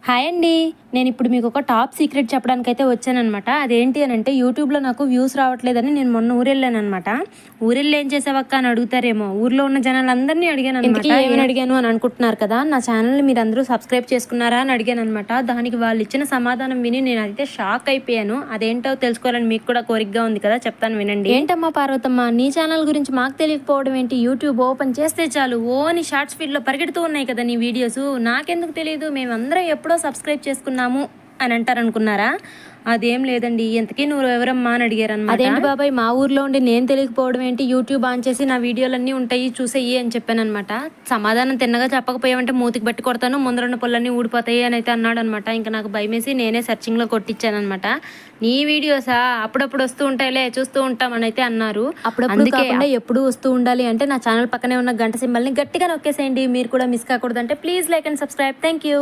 Hi అండి. నేను ఇప్పుడు మీకు ఒక టాప్ సీక్రెట్ చెప్పడానికైతే వచ్చాననమాట. అదేంటి అని అంటే యూట్యూబ్లో నాకు వ్యూస్ రావట్లేదని నేను మొన్న ఊరెళ్ళానమాట. ఊరెళ్ళి ఏం చేసావక్క అని అడుగుతారేమో, ఊర్లో ఉన్న జనాలందరినీ అడిగాను అనమాట. ఏమని అడిగాను అని అనుకుంటున్నారు కదా, నా ఛానల్ని మీరు అందరూ సబ్స్క్రైబ్ చేసుకున్నారా అని అడిగాను అనమాట. దానికి వాళ్ళు ఇచ్చిన సమాధానం విని నేను అయితే షాక్ అయిపోయాను. అదేంటో తెలుసుకోవాలని మీకు కూడా కోరికగా ఉంది కదా, చెప్తాను వినండి. ఏంటమ్మా పార్వతమ్మ, నీ ఛానల్ గురించి మాకు తెలియకపోవడం ఏంటి? యూట్యూబ్ ఓపెన్ చేస్తే చాలు ఓని షార్ట్స్ ఫీడ్లో పరిగెడుతూ ఉన్నాయి కదా నీ వీడియోస్, నాకెందుకు తెలియదు, మేమందరం ఎప్పుడో సబ్స్క్రైబ్ చేసుకున్నాము అని అంటారనుకున్నారా? అదేం లేదండి. ఎంతకీ నువ్వు ఎవరమ్మా అని అడిగారు అనమాట. అదేంటి బాబాయ్, మా ఊర్లో ఉండి నేను తెలియకపోవడం ఏంటి, యూట్యూబ్ ఆన్ చేసి నా వీడియోలన్నీ ఉంటాయి చూసేయి అని చెప్పాను అనమాట. సమాధానం తిన్నగా చెప్పకపోయావంటే మూతికి బట్టి కొడతాను, ముందరున్న పొలన్నీ ఊడిపోతాయి అని అయితే అన్నాడు అనమాట. ఇంకా నాకు భయమేసి నేనే సెర్చింగ్లో కొట్టించాను అనమాట. నీ వీడియోసా అప్పుడప్పుడు వస్తూ ఉంటాయిలే, చూస్తూ ఉంటామని అయితే అన్నారు. అప్పుడప్పుడు కాకుండా ఎప్పుడు వస్తూ ఉండాలి అంటే నా ఛానల్ పక్కనే ఉన్న గంట సింబల్ని గట్టిగా నొక్కేసేయండి. మీరు కూడా మిస్ కాకూడదు అంటే please like and subscribe. Thank you.